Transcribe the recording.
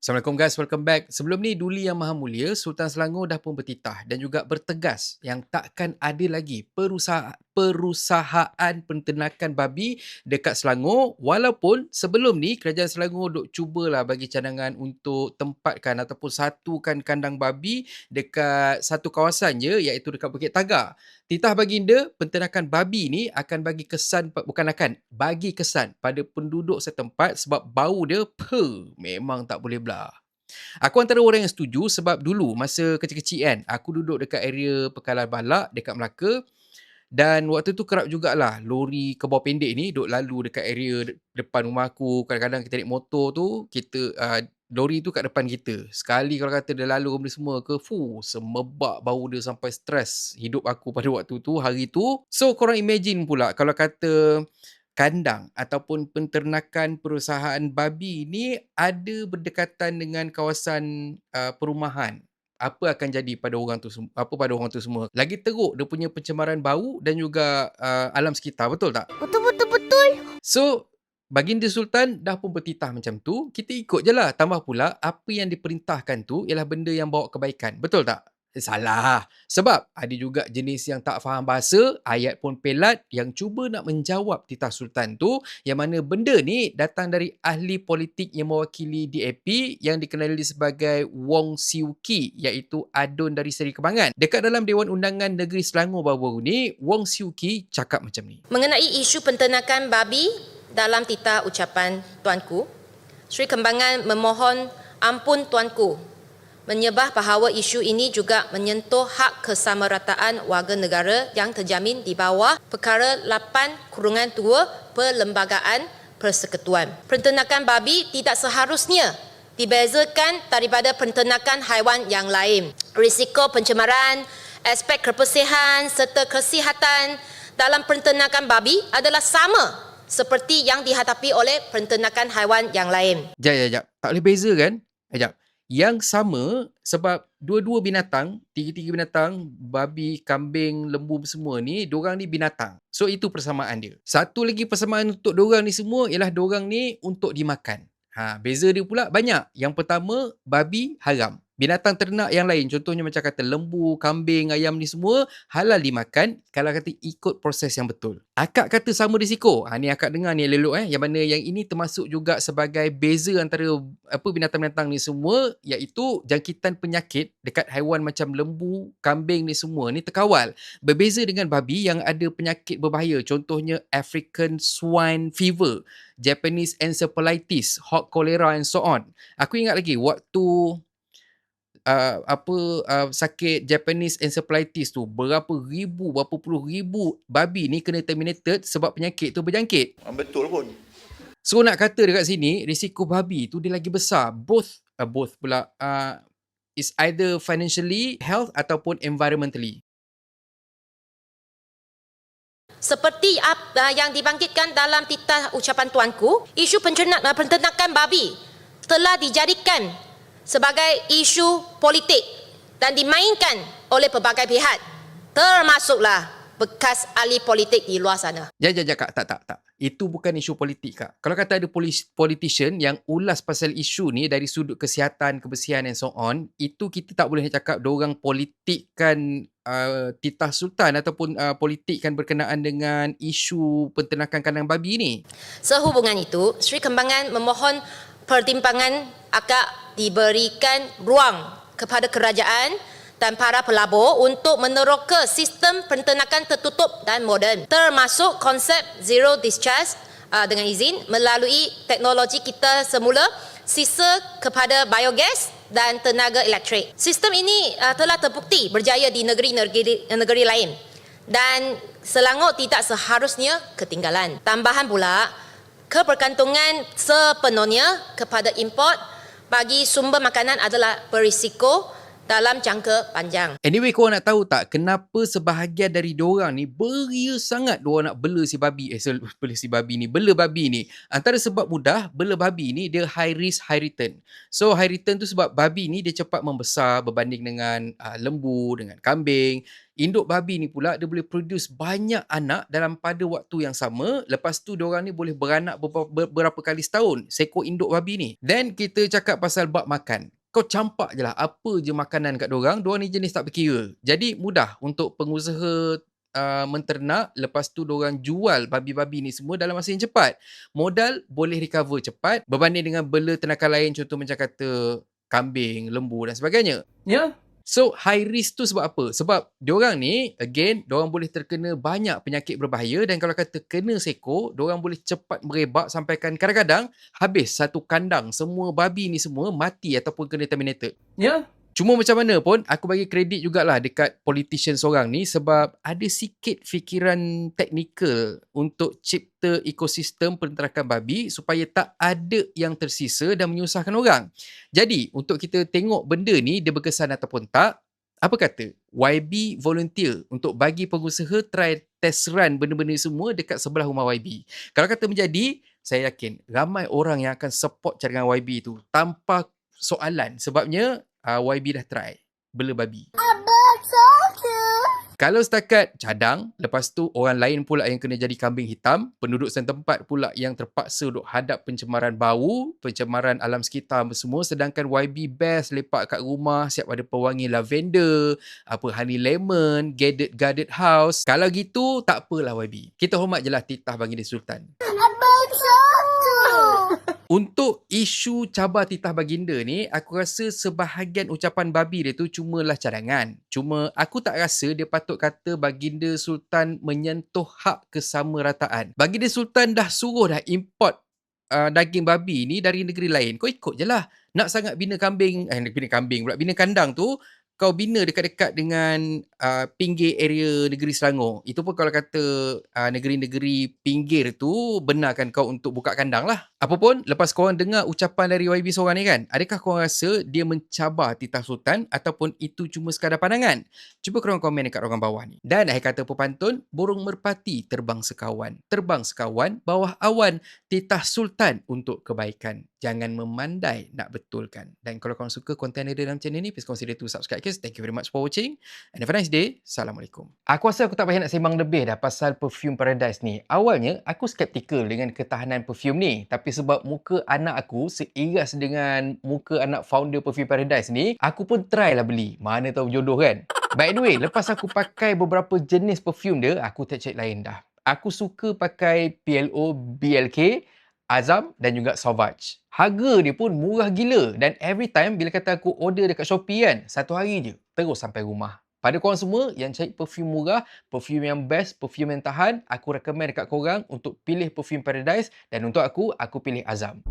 Assalamualaikum guys, welcome back. Sebelum ni Duli Yang Maha Mulia, Sultan Selangor dah pun bertitah dan juga bertegas yang takkan ada lagi perusahaan penternakan babi dekat Selangor, walaupun sebelum ni Kerajaan Selangor duk cubalah bagi cadangan untuk tempatkan ataupun satukan kandang babi dekat satu kawasan je, iaitu dekat Bukit Tagar. Titah baginda penternakan babi ni akan bagi kesan, bagi kesan pada penduduk setempat sebab bau dia memang tak boleh belah. Aku antara orang yang setuju sebab dulu masa kecil-kecil kan, aku duduk dekat area Pekalan Balak dekat Melaka dan waktu tu kerap jugalah lori kebau pendek ni duk lalu dekat area depan rumah aku. Kadang-kadang kita naik motor tu, lori tu kat depan kita. Sekali kalau kata dia lalu benda semua ke, semebak bau dia sampai stres hidup aku pada waktu tu, hari tu. So korang imagine pula kalau kata kandang ataupun penternakan perusahaan babi ni ada berdekatan dengan kawasan perumahan. Apa akan jadi pada orang tu semua? Lagi teruk dia punya pencemaran bau dan juga alam sekitar, betul tak? Betul, betul, betul. So, Baginda Sultan dah pun bertitah macam tu, kita ikut je lah. Tambah pula, apa yang diperintahkan tu ialah benda yang bawa kebaikan. Betul tak? Salah. Sebab ada juga jenis yang tak faham bahasa, ayat pun pelat yang cuba nak menjawab titah Sultan tu, yang mana benda ni datang dari ahli politik yang mewakili DAP yang dikenali sebagai Wong Siew Kee, iaitu adun dari Seri Kembangan. Dekat dalam Dewan Undangan Negeri Selangor baru-baru ni, Wong Siew Kee cakap macam ni. Mengenai isu penternakan babi dalam titah ucapan Tuanku, Seri Kembangan memohon ampun Tuanku menyebah bahawa isu ini juga menyentuh hak kesamarataan warga negara yang terjamin di bawah Perkara 8/2 Perlembagaan Persekutuan. Penternakan babi tidak seharusnya dibezakan daripada penternakan haiwan yang lain. Risiko pencemaran, aspek kebersihan serta kesihatan dalam penternakan babi adalah sama seperti yang dihadapi oleh penternakan haiwan yang lain. Jap. Tak boleh beza kan? Sekejap. Yang sama sebab dua-dua binatang, tiga-tiga binatang, babi, kambing, lembu semua ni, diorang ni binatang. So itu persamaan dia. Satu lagi persamaan untuk diorang ni semua ialah diorang ni untuk dimakan. Beza dia pula banyak. Yang pertama, babi haram. Binatang ternak yang lain, contohnya macam kata lembu, kambing, ayam ni semua halal dimakan kalau kata ikut proses yang betul. Akak kata sama risiko. Ni akak dengar ni elok yang mana yang ini termasuk juga sebagai beza antara binatang-binatang ni semua, iaitu jangkitan penyakit dekat haiwan macam lembu, kambing ni semua ni terkawal. Berbeza dengan babi yang ada penyakit berbahaya, contohnya African Swine Fever, Japanese Encephalitis, Hog Cholera and so on. Aku ingat lagi waktu sakit Japanese Encephalitis tu, berapa puluh ribu babi ni kena terminated sebab penyakit tu berjangkit. Betul pun. So nak kata dekat sini risiko babi tu dia lagi besar, both pula is either financially, health ataupun environmentally. Seperti yang dibangkitkan dalam titah ucapan Tuanku, isu penternakan babi telah dijadikan sebagai isu politik dan dimainkan oleh pelbagai pihak, termasuklah bekas ahli politik di luar sana. Kak, tak. Itu bukan isu politik, Kak. Kalau kata ada politician yang ulas pasal isu ni dari sudut kesihatan, kebersihan and so on, itu kita tak boleh cakap diorang politikkan titah Sultan ataupun politikkan berkenaan dengan isu penternakan kandang babi ni. Sehubungan itu, Seri Kembangan memohon pertimbangan agak diberikan ruang kepada kerajaan dan para pelabur untuk meneroka sistem penternakan tertutup dan moden, termasuk konsep zero discharge dengan izin melalui teknologi kita semula, sisa kepada biogas dan tenaga elektrik. Sistem ini telah terbukti berjaya di negeri lain dan Selangor tidak seharusnya ketinggalan. Tambahan pula, kebergantungan sepenuhnya kepada import bagi sumber makanan adalah berisiko dalam jangka panjang. Anyway, korang nak tahu tak kenapa sebahagian dari diorang ni beria sangat diorang nak bela si babi, bela babi ni. Antara sebab mudah, bela babi ni dia high risk, high return. So, high return tu sebab babi ni dia cepat membesar berbanding dengan lembu, dengan kambing. Induk babi ni pula dia boleh produce banyak anak dalam pada waktu yang sama. Lepas tu diorang ni boleh beranak beberapa kali setahun, seekor induk babi ni. Then kita cakap pasal bab makan. Kau campak je lah apa je makanan kat diorang ni jenis tak berkira. Jadi mudah untuk pengusaha menternak, lepas tu diorang jual babi-babi ni semua dalam masa yang cepat. Modal boleh recover cepat berbanding dengan bela ternakan lain, contoh macam kata kambing, lembu dan sebagainya. Ya. So, high risk tu sebab apa? Sebab diorang ni, again, diorang boleh terkena banyak penyakit berbahaya dan kalau kata kena seekor, diorang boleh cepat merebak sampaikan kadang-kadang habis satu kandang. Semua babi ni semua mati ataupun kena terminated. Ya. Cuma macam mana pun, aku bagi kredit jugalah dekat politician seorang ni sebab ada sikit fikiran teknikal untuk cipta ekosistem penterakan babi supaya tak ada yang tersisa dan menyusahkan orang. Jadi, untuk kita tengok benda ni dia berkesan ataupun tak, apa kata? YB volunteer untuk bagi pengusaha try test run benda-benda semua dekat sebelah rumah YB. Kalau kata menjadi, saya yakin ramai orang yang akan support cadangan YB tu tanpa soalan sebabnya YB dah try bela babi. Kalau setakat cadang, lepas tu orang lain pula yang kena jadi kambing hitam, penduduk setempat pula yang terpaksa duk hadap pencemaran bau, pencemaran alam sekitar semua, sedangkan YB best lepak kat rumah, siap ada pewangi lavender, honey lemon, guarded house. Kalau gitu, tak apalah YB. Kita hormat je lah titah Baginda Sultan. Untuk isu cabar titah baginda ni, aku rasa sebahagian ucapan babi dia tu cumalah cadangan. Cuma aku tak rasa dia patut kata Baginda Sultan menyentuh hak kesamarataan. Baginda Sultan dah suruh dah import daging babi ni dari negeri lain. Kau ikut je lah. Nak sangat bina kandang tu, kau bina dekat-dekat dengan pinggir area negeri Selangor. Itu pun kalau kata negeri-negeri pinggir tu benarkan kau untuk buka kandang lah. Apapun, lepas korang dengar ucapan dari YB seorang ni kan, adakah korang rasa dia mencabar titah Sultan ataupun itu cuma sekadar pandangan? Cuba korang komen dekat ruangan bawah ni. Dan akhir kata pepantun, burung merpati terbang sekawan. Terbang sekawan, bawah awan, titah Sultan untuk kebaikan. Jangan memandai nak betulkan. Dan kalau korang suka konten ada dalam channel ni, please consider to subscribe. Thank you very much for watching and have a nice day. Assalamualaikum. Aku rasa aku tak payah nak sembang lebih dah pasal perfume Paradise ni. Awalnya aku skeptikal dengan ketahanan perfume ni, tapi sebab muka anak aku seiras dengan muka anak founder perfume Paradise ni, aku pun try lah beli. Mana tahu jodoh kan. By the way, lepas aku pakai beberapa jenis perfume dia, aku tercek lain dah. Aku suka pakai PLO, BLK, Azam dan juga Sauvage. Harga dia pun murah gila dan every time bila kata aku order dekat Shopee kan, satu hari je terus sampai rumah. Pada korang semua yang cari perfume murah, perfume yang best, perfume yang tahan, aku recommend dekat korang untuk pilih perfume Paradise dan untuk aku pilih Azam.